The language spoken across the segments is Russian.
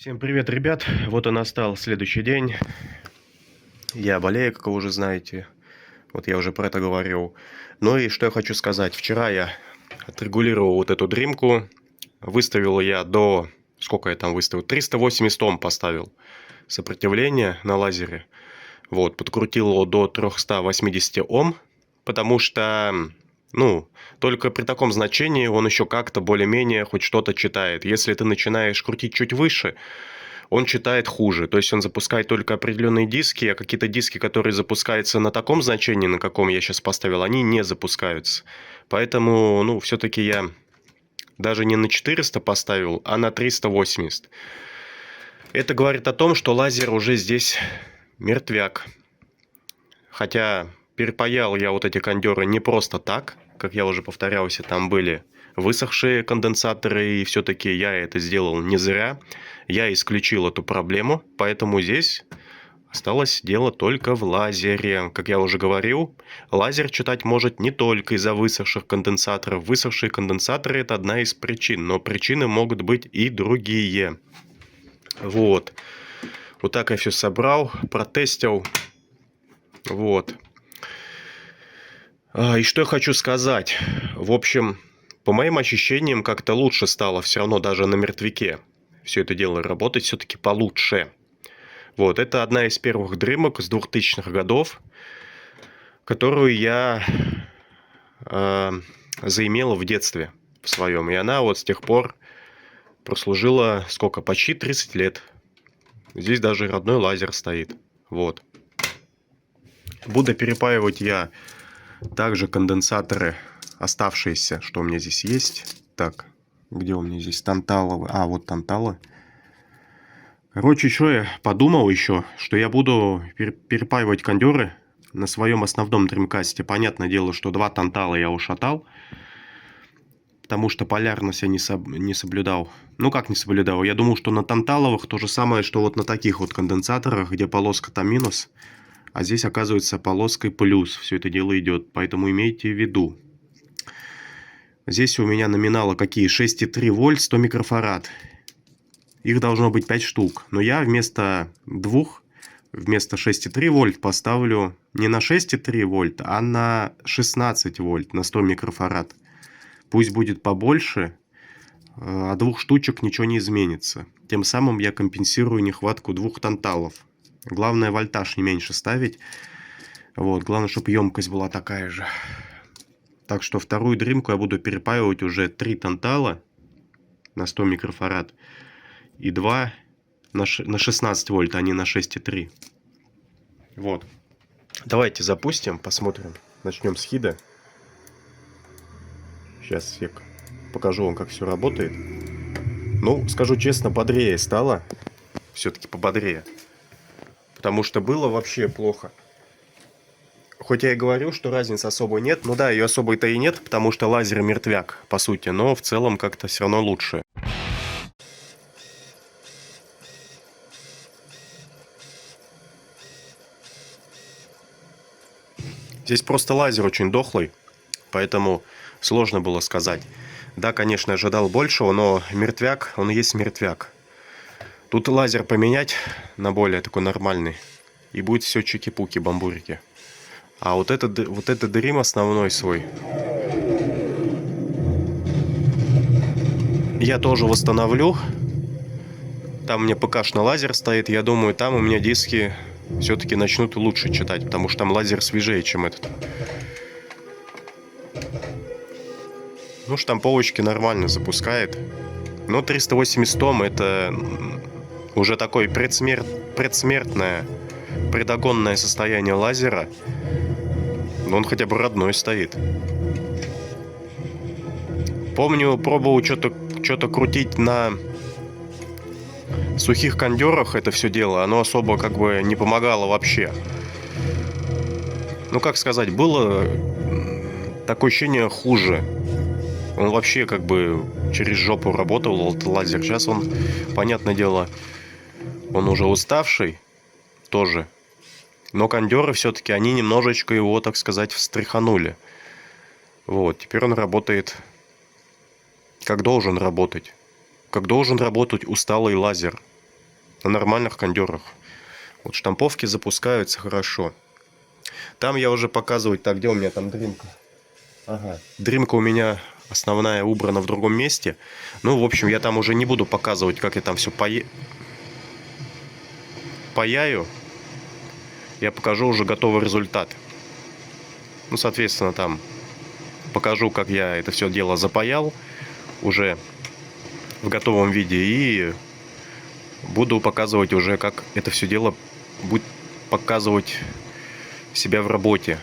Всем привет, ребят! Вот и настал следующий день. Я болею, как вы уже знаете. Вот я уже про это говорил. Ну и что я хочу сказать. Вчера я отрегулировал вот эту дримку. Выставил я до... Сколько я там выставил? 380 Ом поставил сопротивление на лазере. Вот, подкрутил его до 380 Ом. Потому что... Ну, только при таком значении он еще как-то более-менее хоть что-то читает. Если ты начинаешь крутить чуть выше, он читает хуже. То есть он запускает только определенные диски, а какие-то диски, которые запускаются на таком значении, на каком я сейчас поставил, они не запускаются. Поэтому, ну, все-таки я даже не на 400 поставил, а на 380. Это говорит о том, что лазер уже здесь мертвяк. Хотя перепаял я вот эти кондеры не просто так, как я уже повторялся, там были высохшие конденсаторы, и все-таки я это сделал не зря. Я исключил эту проблему, поэтому здесь осталось дело только в лазере. Как я уже говорил, лазер читать может не только из-за высохших конденсаторов. Высохшие конденсаторы – это одна из причин, но причины могут быть и другие. Вот. Вот так я все собрал, протестил. Вот. И что я хочу сказать. В общем, по моим ощущениям, как-то лучше стало все равно даже на мертвяке. Все это дело работать все-таки получше. Вот, это одна из первых дримок с 2000-х годов, которую я заимел в детстве в своем. И она вот с тех пор прослужила, сколько, почти 30 лет. Здесь даже родной лазер стоит. Вот. Буду перепаивать я также конденсаторы оставшиеся, что у меня здесь есть. Так, где у меня здесь танталовые? А, вот танталы. Короче, что я подумал еще, что я буду перепаивать кондеры на своем основном дримкасте. Понятное дело, что 2 тантала я ушатал, потому что полярность я не соблюдал. Ну, как не соблюдал? Я думал, что на танталовых то же самое, что вот на таких вот конденсаторах, где полоска там минус, а здесь, оказывается, полоской плюс все это дело идет. Поэтому имейте в виду. Здесь у меня номиналы какие? 6,3 вольт, 100 микрофарад. Их должно быть 5 штук. Но я вместо 2, вместо 6,3 вольт поставлю не на 6,3 вольт, а на 16 вольт, на 100 микрофарад. Пусть будет побольше, а 2 штучек ничего не изменится. Тем самым я компенсирую нехватку 2 танталов. Главное, вольтаж не меньше ставить. Вот, главное, чтобы емкость была такая же. Так что вторую дримку я буду перепаивать уже 3 тантала на 100 микрофарад. И 2 на 16 вольт, а не на 6,3. Вот. Давайте запустим, посмотрим. Начнем с хида. Сейчас я покажу вам, как все работает. Ну, скажу честно, бодрее стало. Все-таки пободрее. Потому что было вообще плохо. Хоть я и говорю, что разницы особой нет. Ну да, ее особой-то и нет, потому что лазер мертвяк, по сути. Но в целом как-то все равно лучше. Здесь просто лазер очень дохлый, поэтому сложно было сказать. Да, конечно, ожидал большего, но мертвяк, он и есть мертвяк. Тут лазер поменять на более такой нормальный, и будет все чики-пуки, бамбурики. А вот этот дрим основной свой я тоже восстановлю. Там у меня ПК-шный лазер стоит. Я думаю, там у меня диски все-таки начнут лучше читать, потому что там лазер свежее, чем этот. Ну, штамповочки нормально запускает. Но 380 Ом это уже такое предсмертное, предогонное состояние лазера. Но он хотя бы родной стоит. Помню, пробовал что-то крутить на сухих кондерах это все дело. Оно особо как бы не помогало вообще. Ну, как сказать, было такое ощущение хуже. Он вообще как бы через жопу работал, этот лазер. Сейчас он, понятное дело, он уже уставший тоже. Но кондеры все-таки, они немножечко его, так сказать, встряханули. Вот, теперь он работает как должен работать. Как должен работать усталый лазер. на нормальных кондерах. Вот штамповки запускаются хорошо. Там я уже показывать... Так, где у меня там дримка? Ага. Дримка у меня основная убрана в другом месте. Ну, в общем, я там уже не буду показывать, как я там все паяю. Я покажу уже готовый результат. Ну, соответственно, там покажу, как я это все дело запаял уже в готовом виде. И буду показывать уже, как это все дело будет показывать себя в работе.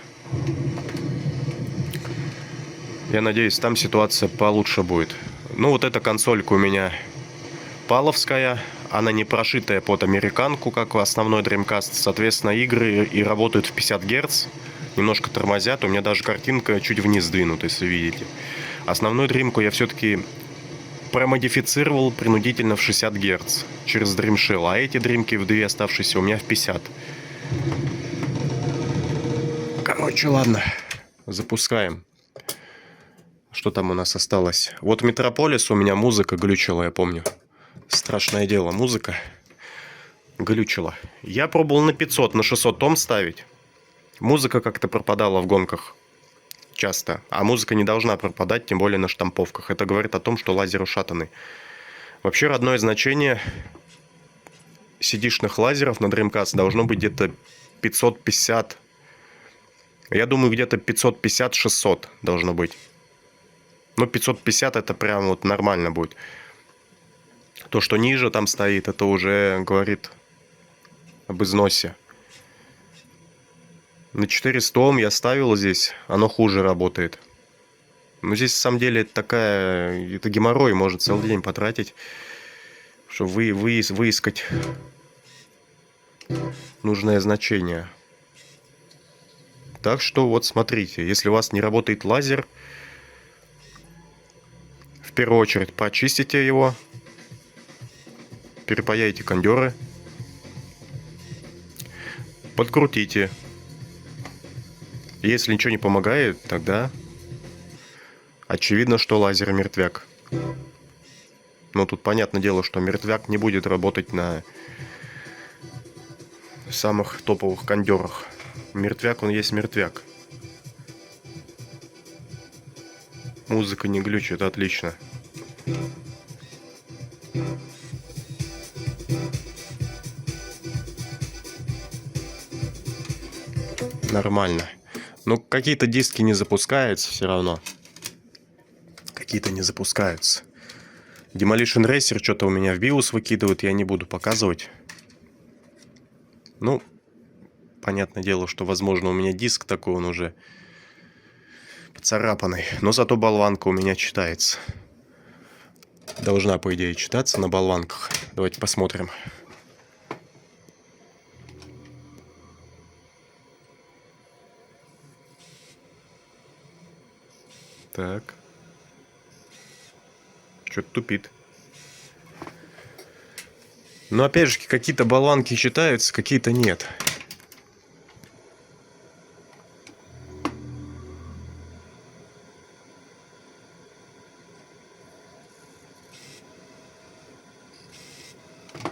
Я надеюсь, там ситуация получше будет. Ну, вот эта консолька у меня паловская. Она не прошитая под американку, как основной Dreamcast. Соответственно, игры и работают в 50 Гц. Немножко тормозят. У меня даже картинка чуть вниз сдвинута, если видите. Основную дримку я все-таки промодифицировал принудительно в 60 Гц через Dream Shell. А эти дримки в две оставшиеся у меня в 50. Короче, ладно. Запускаем. Что там у нас осталось? Вот Метрополис у меня музыка глючила, я помню. Страшное дело, музыка глючила. Я пробовал на 500, на 600 том ставить. Музыка как-то пропадала в гонках часто. А музыка не должна пропадать, тем более на штамповках. Это говорит о том, что лазер ушатанный. Вообще родное значение CD-шных лазеров на Dreamcast должно быть где-то 550. Я думаю, где-то 550-600 должно быть. Ну, 550 это прям вот нормально будет. То, что ниже там стоит, это уже говорит об износе. На 400 Ом я ставил здесь, оно хуже работает. Но здесь, на самом деле, это геморрой, может целый день потратить, чтобы выискать нужное значение. Так что вот смотрите, если у вас не работает лазер, в первую очередь почистите его, перепаяйте кондеры, подкрутите. Если ничего не помогает, тогда очевидно, что лазер мертвяк. Но тут понятное дело, что мертвяк не будет работать на самых топовых кондерах. Мертвяк, он есть мертвяк. Музыка не глючит, отлично. Нормально. Но какие-то диски не запускаются все равно. Какие-то не запускаются. Demolition Racer что-то у меня в BIOS выкидывает, я не буду показывать. Ну, понятное дело, что, возможно, у меня диск такой, он уже поцарапанный. Но зато болванка у меня читается. Должна, по идее, читаться на болванках. Давайте посмотрим. Так. Что-то тупит. Но опять же, какие-то болванки читаются, какие-то нет.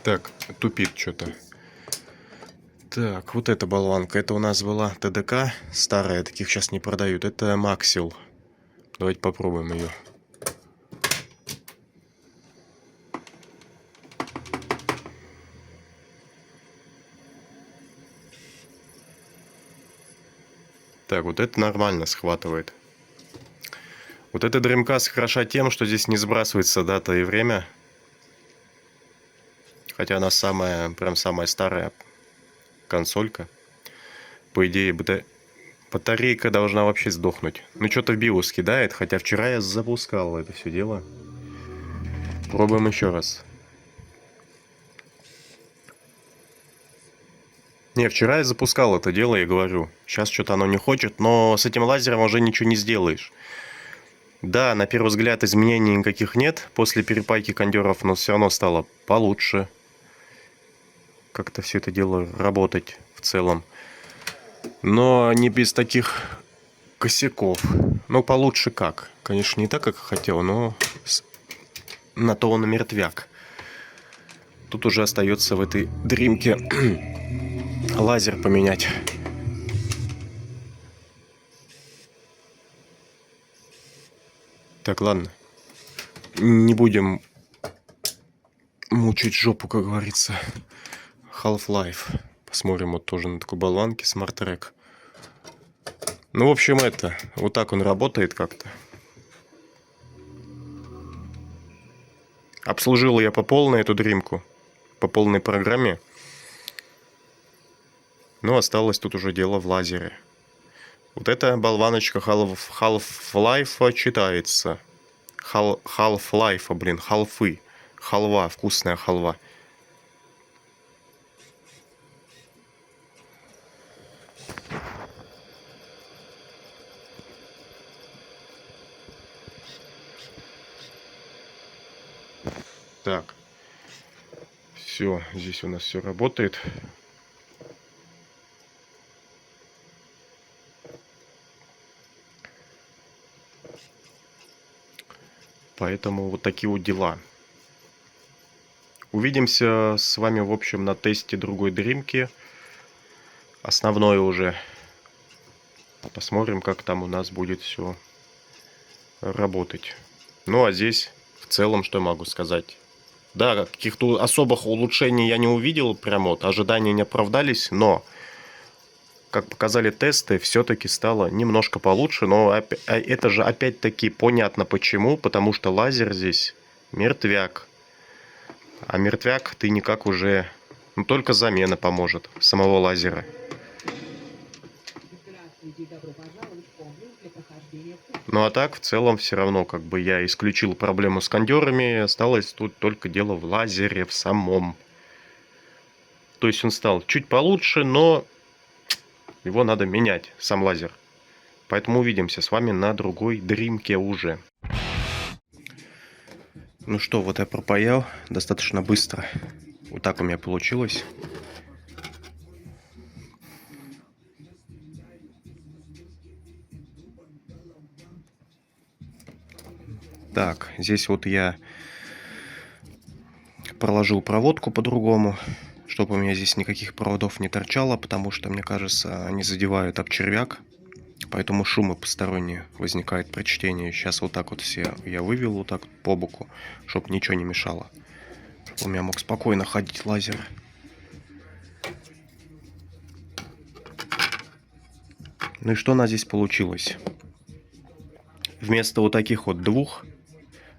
Так, тупит что-то. Так, вот эта болванка. Это у нас была ТДК старая, таких сейчас не продают. Это Максил. Давайте попробуем ее. Так, вот это нормально схватывает. Вот эта Dreamcast хороша тем, что здесь не сбрасывается дата и время. Хотя она прям самая старая консолька. По идее, батарейка должна вообще сдохнуть. Ну, что-то в BIOS кидает, хотя вчера я запускал это все дело. Пробуем еще раз. Не, вчера я запускал это дело, я говорю. Сейчас что-то оно не хочет, но с этим лазером уже ничего не сделаешь. Да, на первый взгляд изменений никаких нет после перепайки кондеров, но все равно стало получше. Как-то все это дело работать в целом. Но не без таких косяков. Ну, получше как. Конечно, не так, как хотел, но на то он и мертвяк. Тут уже остается в этой дримке лазер поменять. Так, ладно. Не будем мучить жопу, как говорится. Half-Life. Посмотрим вот тоже на такой болванке Smart Track. Ну, в общем, вот так он работает как-то. Обслужил я по полной эту дримку, по полной программе. Но осталось тут уже дело в лазере. Вот эта болваночка Half-Life читается. Half-Life, блин, халфы. Халва, вкусная халва. Так. Все, здесь у нас все работает. Поэтому вот такие вот дела. Увидимся с вами, в общем, на тесте другой дримки. Основное уже. Посмотрим, как там у нас будет все работать. Ну, а здесь в целом, что я могу сказать? Да, каких-то особых улучшений я не увидел, прямо вот ожидания не оправдались, но, как показали тесты, все-таки стало немножко получше, но это же опять-таки понятно почему, потому что лазер здесь мертвяк, а мертвяк ты никак уже, ну, только замена поможет самого лазера. Ну а так, в целом, все равно, как бы я исключил проблему с кондерами, осталось тут только дело в лазере в самом. То есть он стал чуть получше, но его надо менять, сам лазер. Поэтому увидимся с вами на другой дримке уже. Ну что, вот я пропаял достаточно быстро. Вот так у меня получилось. Так, здесь вот я проложил проводку по-другому, чтобы у меня здесь никаких проводов не торчало, потому что, мне кажется, они задевают об червяк, поэтому шумы посторонние возникают при чтении. Сейчас вот так вот все я вывел вот так по боку, чтобы ничего не мешало, чтобы у меня мог спокойно ходить лазер. Ну и что у нас здесь получилось? Вместо вот таких вот двух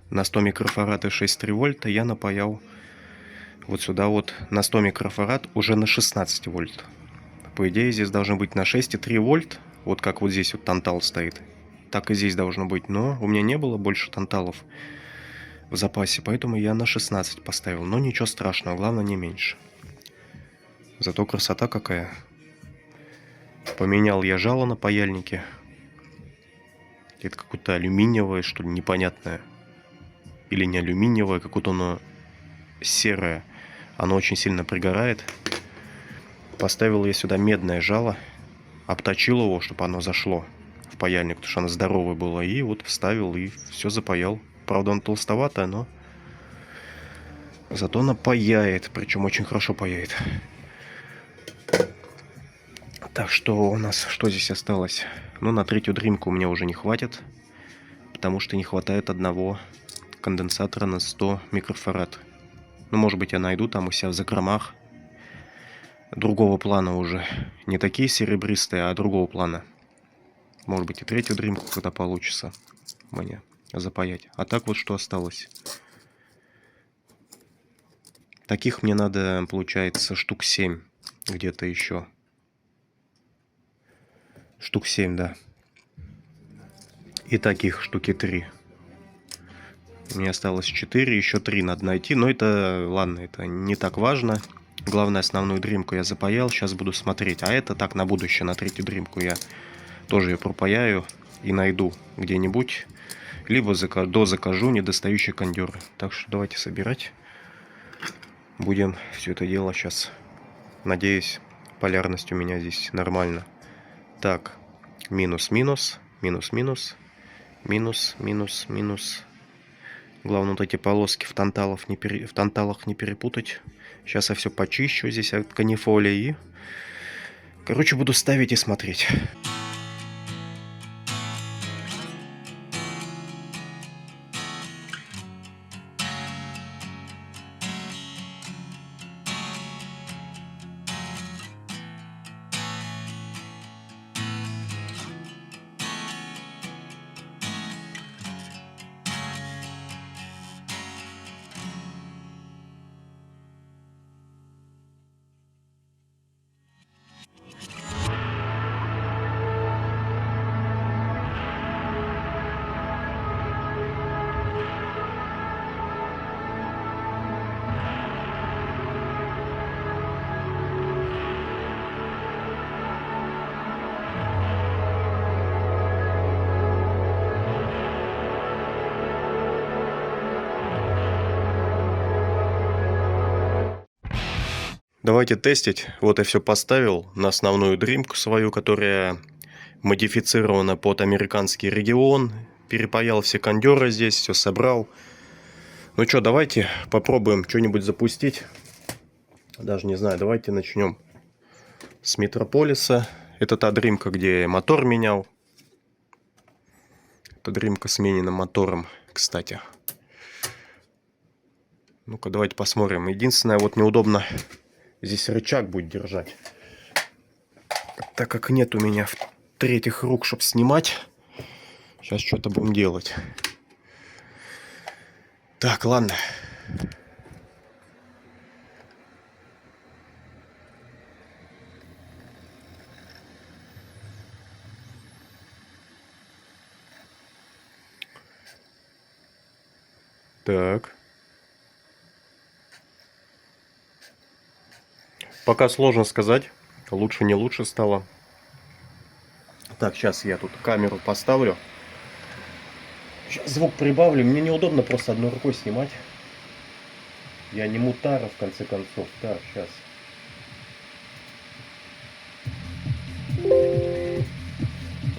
на 100 микрофарад и 6,3 вольта я напаял вот сюда вот на 100 микрофарад уже на 16 вольт. По идее здесь должно быть на 6,3 вольт, вот как вот здесь вот тантал стоит. Так и здесь должно быть, но у меня не было больше танталов в запасе, поэтому я на 16 поставил. Но ничего страшного, главное не меньше. Зато красота какая. Поменял я жало на паяльнике. Это какое-то алюминиевое, что ли, непонятное. Или не алюминиевое, какое-то оно серое. Оно очень сильно пригорает. Поставил я сюда медное жало. Обточил его, чтобы оно зашло в паяльник, потому что оно здоровое было. И вот вставил и все запаял. Правда, он толстоватое, но зато оно паяет. Причем очень хорошо паяет. Так, что у нас, что здесь осталось? Ну, на третью дримку мне уже не хватит, потому что не хватает одного конденсатора на 100 микрофарад. Ну, может быть, я найду там у себя в закромах другого плана уже. Не такие серебристые, а другого плана. Может быть, и третью дримку когда получится мне запаять. А так вот что осталось. Таких мне надо, получается, штук 7 где-то еще. Штук 7, да. И таких штуки 3. Мне осталось 4, еще 3 надо найти. Но это, ладно, это не так важно. Главное, основную дримку я запаял. Сейчас буду смотреть. А это так на будущее, на третью дримку я тоже ее пропаяю и найду где-нибудь. Либо дозакажу недостающие кондеры. Так что давайте собирать. Будем все это дело сейчас. Надеюсь, полярность у меня здесь нормально. Так, минус, минус, минус, минус, минус, минус, минус. Главное вот эти полоски в танталах не перепутать. Сейчас я все почищу здесь от канифолии и... Короче, буду ставить и смотреть. Давайте тестить. Вот я все поставил на основную дримку свою, которая модифицирована под американский регион. Перепаял все кондеры здесь, все собрал. Ну что, давайте попробуем что-нибудь запустить. Даже не знаю, давайте начнем с Метрополиса. Это та дримка, где я мотор менял. Это дримка с мененным мотором, кстати. Ну-ка, давайте посмотрим. Единственное, вот неудобно... Здесь рычаг будет держать. Так как нет у меня третьих рук, чтобы снимать. Сейчас что-то будем делать. Так, ладно. Так. Пока сложно сказать. Лучше не лучше стало. Так, сейчас я тут камеру поставлю. Сейчас звук прибавлю. Мне неудобно просто одной рукой снимать. Я не мутара, в конце концов. Так, сейчас.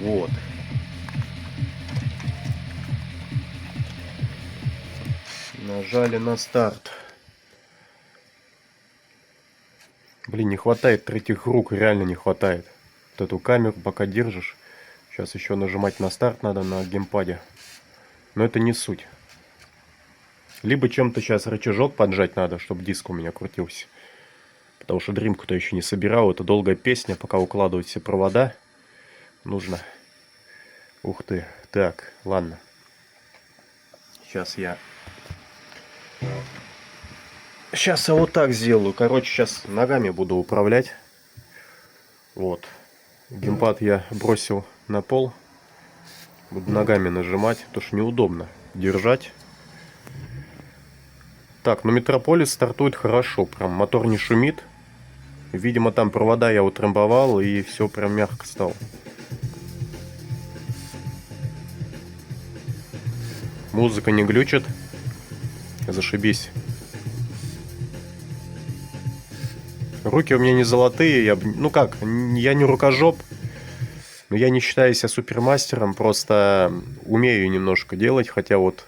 Вот. Нажали на старт. Блин, не хватает третьих рук, реально не хватает. Вот эту камеру пока держишь. Сейчас еще нажимать на старт надо на геймпаде. Но это не суть. Либо чем-то сейчас рычажок поджать надо, чтобы диск у меня крутился. Потому что дримку-то еще не собирал. Это долгая песня, пока укладывать все провода. Нужно. Ух ты. Так, ладно. Сейчас я вот так сделаю. Короче, сейчас ногами буду управлять. Вот. Геймпад я бросил на пол. Буду ногами нажимать, потому что неудобно держать. Так, ну Метрополис стартует хорошо. Прям мотор не шумит. Видимо, там провода я утрамбовал, и все прям мягко стало. Музыка не глючит. Зашибись. Руки у меня не золотые. Ну как, я не рукожоп. Но я не считаю себя супермастером. Просто умею немножко делать. Хотя вот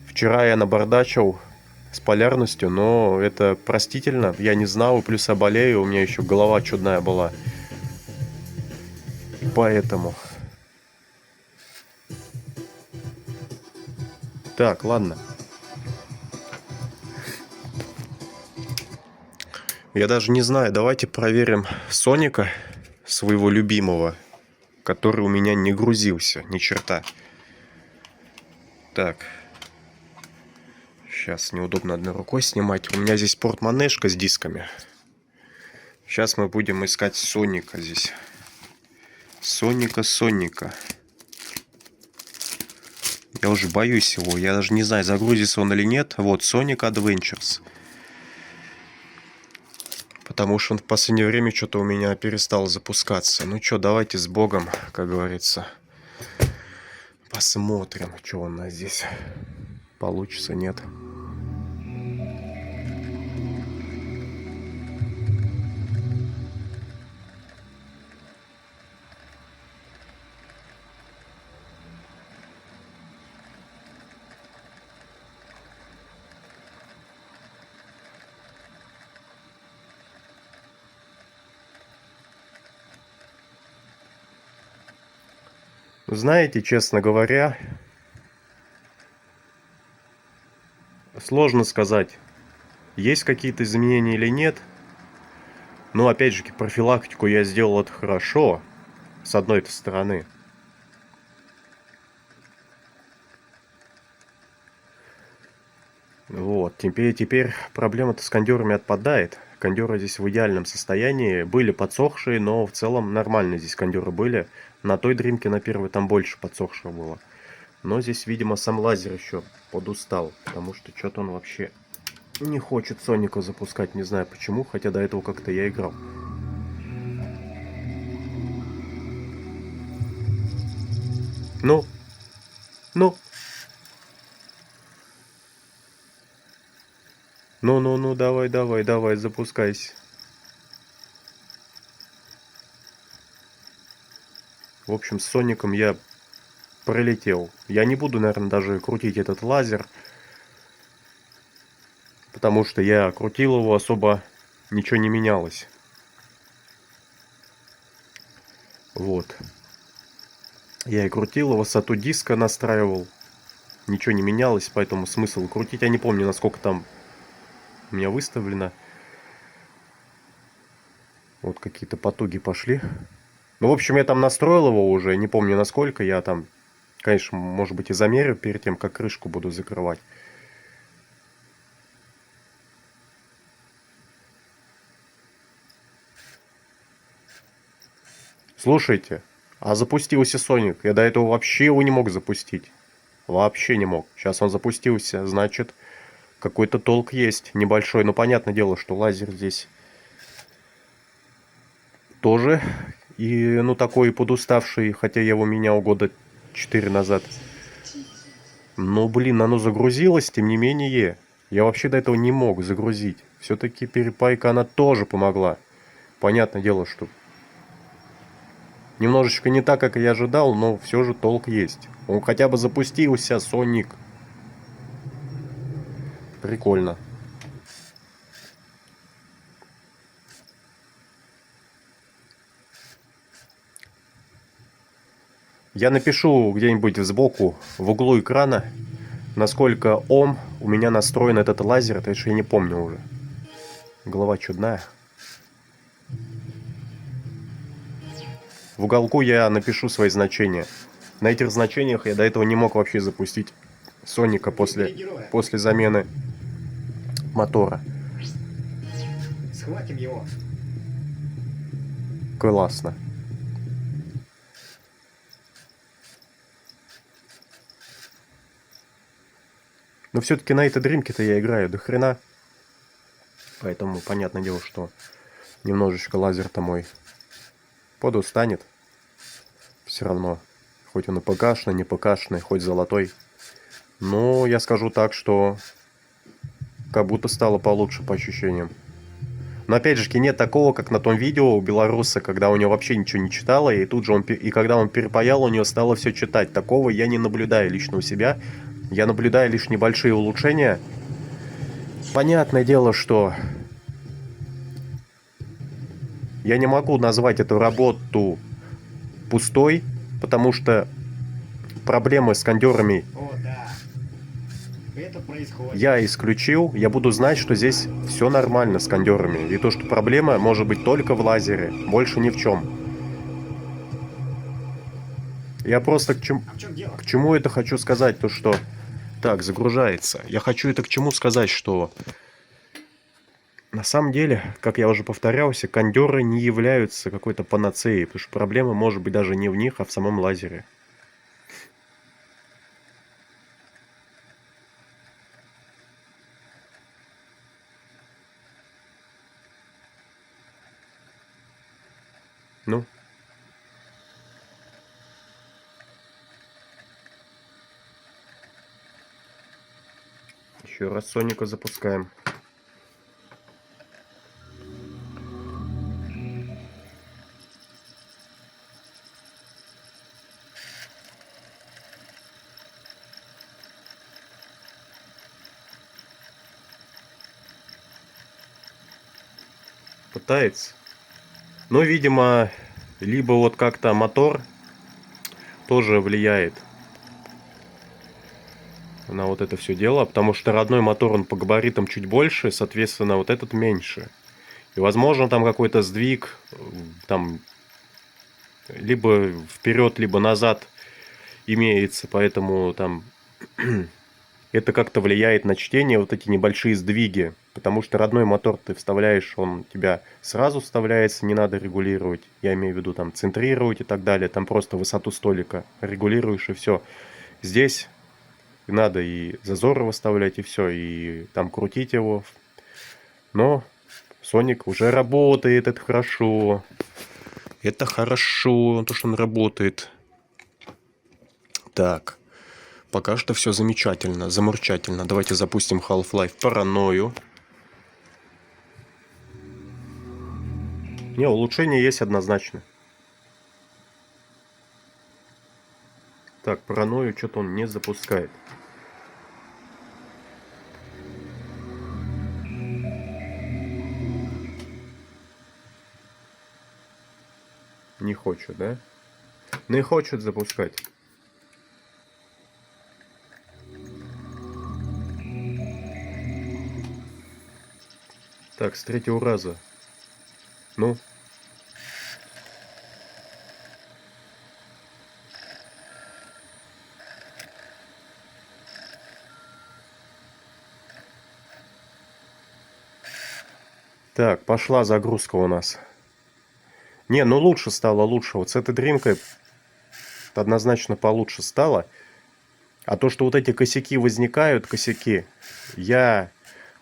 вчера я набардачил с полярностью. Но это простительно. Я не знал. Плюс я болею. У меня еще голова чудная была. Поэтому. Так, ладно. Я даже не знаю, давайте проверим Соника, своего любимого, который у меня не грузился, ни черта. Так. Сейчас неудобно одной рукой снимать. У меня здесь портмонешка с дисками. Сейчас мы будем искать Соника здесь. Соника. Я уже боюсь его. Я даже не знаю, загрузится он или нет. Вот, Sonic Adventures. Потому что он в последнее время что-то у меня перестал запускаться. Ну что, давайте с Богом, как говорится. Посмотрим, что у нас здесь получится, нет. Знаете, честно говоря, сложно сказать, есть какие-то изменения или нет. Но опять же, профилактику я сделал это хорошо, с одной стороны. Вот, теперь проблема-то с кондерами отпадает. Кондеры здесь в идеальном состоянии. Были подсохшие, но в целом нормально здесь кондеры были. На той дримке, на первой, там больше подсохших было. Но здесь, видимо, сам лазер еще подустал. Потому что что-то он вообще не хочет Соника запускать. Не знаю почему, хотя до этого как-то я играл. Ну, ну, ну, давай, запускайся. В общем, с Соником я пролетел. Я не буду, наверное, даже крутить этот лазер. Потому что я крутил его, особо ничего не менялось. Вот. Я и крутил, высоту диска настраивал. Ничего не менялось, поэтому смысл крутить. Я не помню, насколько там у меня выставлено. Вот какие-то потуги пошли. Ну, в общем, я там настроил его уже. Не помню, насколько. Я там, конечно, может быть, и замерю перед тем, как крышку буду закрывать. Слушайте, а запустился Соник. Я до этого вообще его не мог запустить. Вообще не мог. Сейчас он запустился, значит, какой-то толк есть. Небольшой. Но понятное дело, что лазер здесь тоже. И, ну, такой подуставший, хотя я его менял года 4 назад. Но, блин, оно загрузилось, тем не менее. Я вообще до этого не мог загрузить. Все-таки перепайка, она тоже помогла. Понятное дело, что немножечко не так, как я ожидал, но все же толк есть. Он хотя бы запустился, Соник. Прикольно. Я напишу где-нибудь сбоку, в углу экрана, насколько Ом у меня настроен этот лазер, это что я не помню уже. Голова чудная. В уголку я напишу свои значения. На этих значениях я до этого не мог вообще запустить Соника после замены мотора. Схватим его. Классно. Но все-таки на этой дримке-то я играю до хрена. Поэтому понятное дело, что немножечко лазер-то мой подустанет. Все равно. Хоть он и ПКшный, не ПКшный, хоть золотой. Но я скажу так, что как будто стало получше по ощущениям. Но опять же, нет такого, как на том видео у белоруса, когда у него вообще ничего не читало, и тут же и когда он перепаял, у него стало все читать. Такого я не наблюдаю лично у себя. Я наблюдаю лишь небольшие улучшения. Понятное дело, что я не могу назвать эту работу пустой, потому что проблемы с кондерами Это происходит. я исключил. Я буду знать, что здесь все нормально с кондерами. И то, что проблема может быть только в лазере, больше ни в чем. Я просто к чему это хочу сказать, то что... Так, загружается. Я хочу это к чему сказать, что... На самом деле, как я уже повторялся, кондеры не являются какой-то панацеей, потому что проблема может быть даже не в них, а в самом лазере. Ну. Еще раз Соника запускаем. Пытается. Но, видимо, либо вот как-то мотор тоже влияет на вот это все дело, потому что родной мотор, он по габаритам чуть больше, соответственно, вот этот меньше. И, возможно, там какой-то сдвиг, там, либо вперед, либо назад имеется, поэтому там это как-то влияет на чтение, вот эти небольшие сдвиги. Потому что родной мотор ты вставляешь, он у тебя сразу вставляется, не надо регулировать. Я имею в виду там центрировать и так далее. Там просто высоту столика регулируешь и все. Здесь надо и зазоры выставлять, и все, и там крутить его. Но Соник уже работает, это хорошо. Это хорошо, то, что он работает. Так, пока что все замечательно, замурчательно. Давайте запустим Half-Life Паранойю. Не, улучшение есть однозначно. Так, Паранойю что-то он не запускает. Не хочет, да? Не хочет запускать. Так, с третьего раза. Ну. Так, пошла загрузка у нас. Не, ну лучше стало, лучше. Вот с этой дримкой однозначно получше стало. А то, что вот эти косяки возникают, косяки, я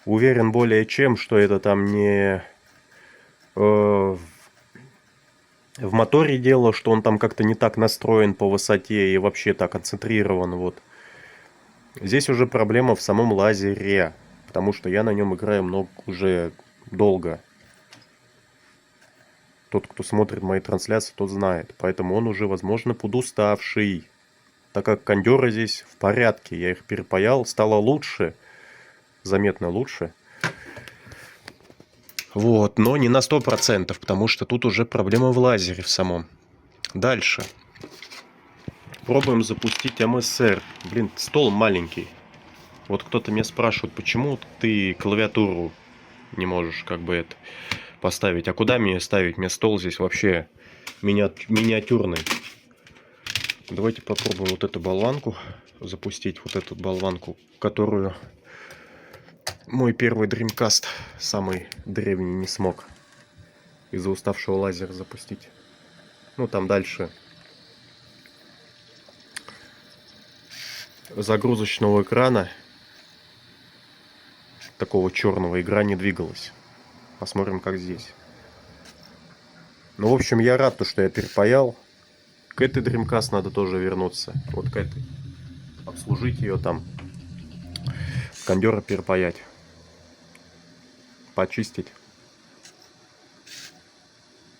уверен более чем, что это там не в моторе дело, что он там как-то не так настроен по высоте и вообще так концентрирован. Вот. Здесь уже проблема в самом лазере, потому что я на нем играю много уже долго. Тот, кто смотрит мои трансляции, тот знает. Поэтому он уже, возможно, подуставший. Так как кондеры здесь в порядке. Я их перепаял. Стало лучше. Заметно лучше. Вот. Но не на 100%. Потому что тут уже проблема в лазере в самом. Дальше. Пробуем запустить МСР. Блин, стол маленький. Вот кто-то меня спрашивает, почему ты клавиатуру не можешь как бы это поставить. А куда мне ставить? Мне стол здесь вообще миниатюрный. Давайте попробуем вот эту болванку запустить. Вот эту болванку, которую мой первый Dreamcast, самый древний, не смог из-за уставшего лазера запустить. Ну, там дальше загрузочного экрана, такого черного, игра не двигалась. Посмотрим, как здесь. Ну, в общем, я рад, что я перепаял. К этой Dreamcast надо тоже вернуться. Вот к этой. Обслужить ее там. Кондера перепаять. Почистить.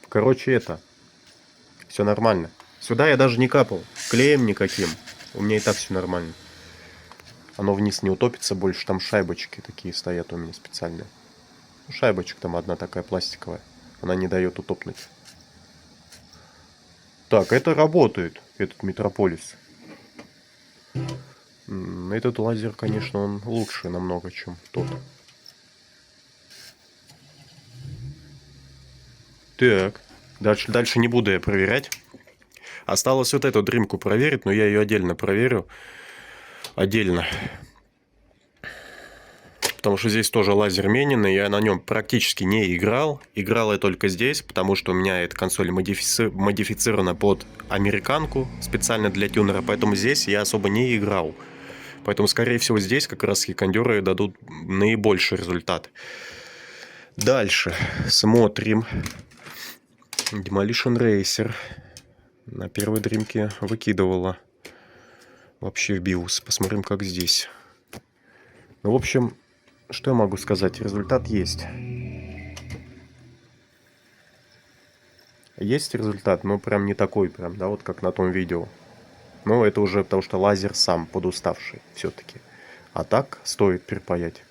Короче, это. Все нормально. Сюда я даже не капал. Клеем никаким. У меня и так все нормально. Оно вниз не утопится больше. Там шайбочки такие стоят у меня специальные. Шайбочка там одна такая пластиковая. Она не дает утопнуть. Так, это работает. Этот Метрополис. Этот лазер, конечно, он лучше намного, чем тот. Так. Дальше не буду я проверять. Осталось вот эту дримку проверить, но я ее отдельно проверю. Отдельно. Потому что здесь тоже лазер мененный. Я на нем практически не играл. Играл я только здесь, потому что у меня эта консоль модифицирована под американку специально для тюнера. Поэтому здесь я особо не играл. Поэтому, скорее всего, здесь как раз кондеры дадут наибольший результат. Дальше смотрим. Demolition Racer. На первой дримке выкидывала. Вообще в BIOS. Посмотрим, как здесь. Ну, в общем, что я могу сказать? Результат есть. Есть результат, но прям не такой, прям, да, вот как на том видео. Но это уже потому, что лазер сам подуставший все-таки. А так стоит перепаять.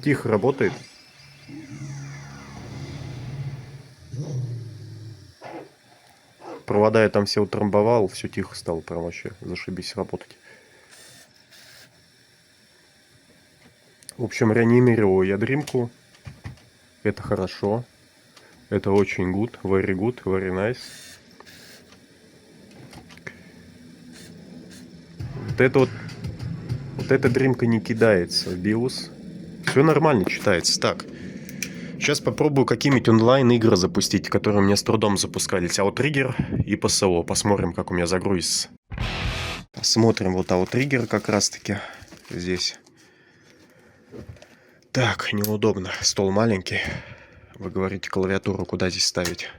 Тихо работает. Провода я там все утрамбовал, все тихо стало, прям вообще зашибись работать. В общем, реанимировал я дримку. Это хорошо. Это очень good, very nice. Вот эта дримка не кидается в BIOS. Все нормально читается. Так, сейчас попробую какие-нибудь онлайн-игры запустить, которые у меня с трудом запускались. Outrigger и ПСО. Посмотрим, как у меня загрузится. Посмотрим вот Outrigger как раз-таки здесь. Так, неудобно. Стол маленький. Вы говорите, клавиатуру куда здесь ставить?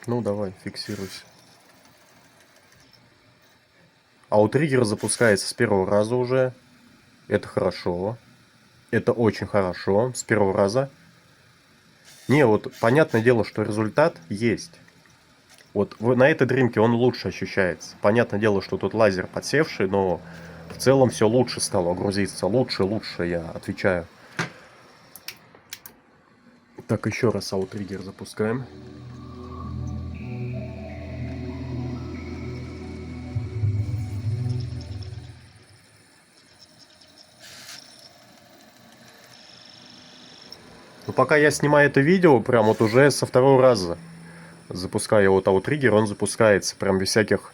Ну, давай, фиксируйся. Outrigger запускается с первого раза уже. Это хорошо. Это очень хорошо. С первого раза. Не, вот понятное дело, что результат есть. Вот на этой дримке он лучше ощущается. Понятное дело, что тут лазер подсевший, но в целом все лучше стало грузиться. Лучше, я отвечаю. Так, еще раз Outrigger запускаем. Но пока я снимаю это видео, прям вот уже со второго раза запускаю вот Outrigger, он запускается прям без всяких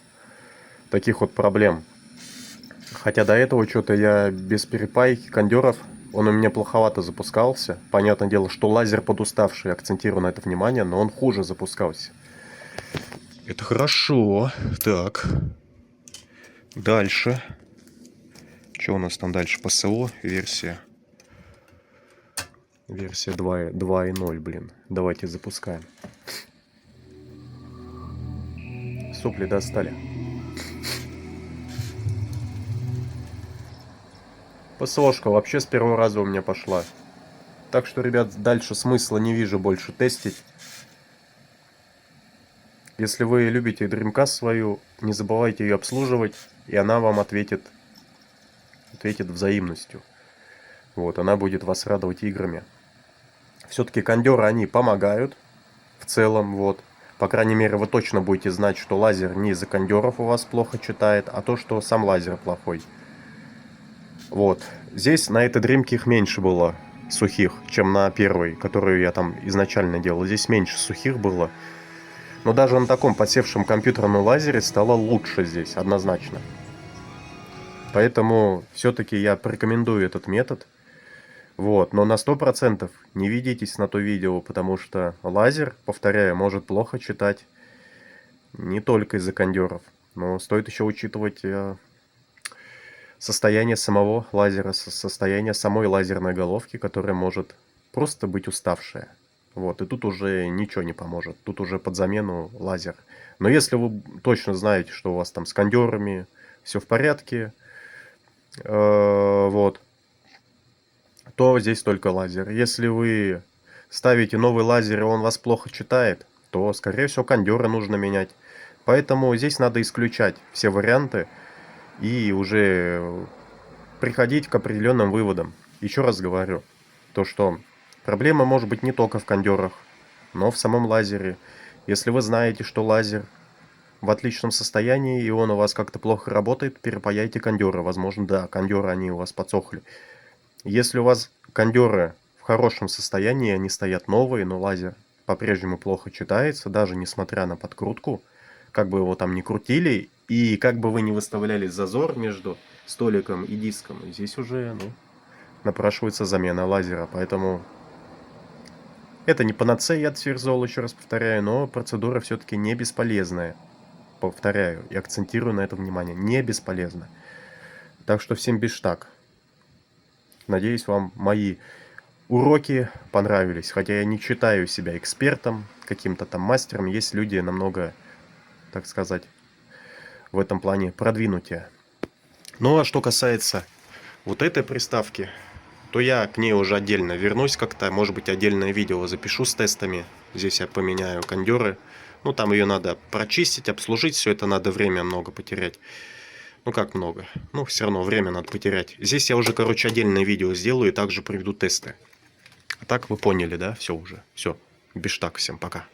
таких вот проблем. Хотя до этого что-то я без перепайки кондеров, он у меня плоховато запускался. Понятное дело, что лазер подуставший, акцентирую на это внимание, но он хуже запускался. Это хорошо. Так. Дальше. Что у нас там дальше? ПСО версия. Версия 2.0, блин. Давайте запускаем. Сопли достали. ПСОшка вообще с первого раза у меня пошла. Так что, ребят, дальше смысла не вижу больше тестить. Если вы любите Dreamcast свою, не забывайте ее обслуживать, и она вам ответит взаимностью. Вот, она будет вас радовать играми. Все-таки кондеры, они помогают в целом, вот. По крайней мере, вы точно будете знать, что лазер не из-за кондеров у вас плохо читает, а то, что сам лазер плохой. Вот. Здесь на этой дримке их меньше было сухих, чем на первой, которую я там изначально делал. Здесь меньше сухих было. Но даже на таком подсевшем компьютерном лазере стало лучше здесь, однозначно. Поэтому все-таки я порекомендую этот метод. Вот, но на 100% не ведитесь на то видео, потому что лазер, повторяю, может плохо читать не только из-за кондеров, но стоит еще учитывать состояние самого лазера, состояние самой лазерной головки, которая может просто быть уставшая. Вот, и тут уже ничего не поможет, тут уже под замену лазер. Но если вы точно знаете, что у вас там с кондерами все в порядке, вот, то здесь только лазер. Если вы ставите новый лазер и он вас плохо читает, то, скорее всего, кондеры нужно менять. Поэтому здесь надо исключать все варианты и уже приходить к определенным выводам. Еще раз говорю, то что проблема может быть не только в кондерах, но в самом лазере. Если вы знаете, что лазер в отличном состоянии и он у вас как-то плохо работает, перепаяйте кондеры. Возможно, да, кондеры они у вас подсохли. Если у вас кондеры в хорошем состоянии, они стоят новые, но лазер по-прежнему плохо читается, даже несмотря на подкрутку, как бы его там ни крутили, и как бы вы ни выставляли зазор между столиком и диском, здесь уже напрашивается замена лазера. Поэтому это не панацея от Сверзол, еще раз повторяю, но процедура все-таки не бесполезная. Повторяю и акцентирую на это внимание, не бесполезна. Так что всем биштаг. Надеюсь, вам мои уроки понравились. Хотя я не считаю себя экспертом, каким-то там мастером. Есть люди намного, так сказать, в этом плане продвинутее. Ну а что касается вот этой приставки, то я к ней уже отдельно вернусь как-то. Может быть, отдельное видео запишу с тестами. Здесь я поменяю кондеры. Ну, там ее надо прочистить, обслужить. Все это надо время много потерять. Ну как много? Ну, все равно время надо потерять. Здесь я уже, короче, отдельное видео сделаю и также проведу тесты. А так вы поняли, да? Все уже. Все. Биштаг. Всем пока.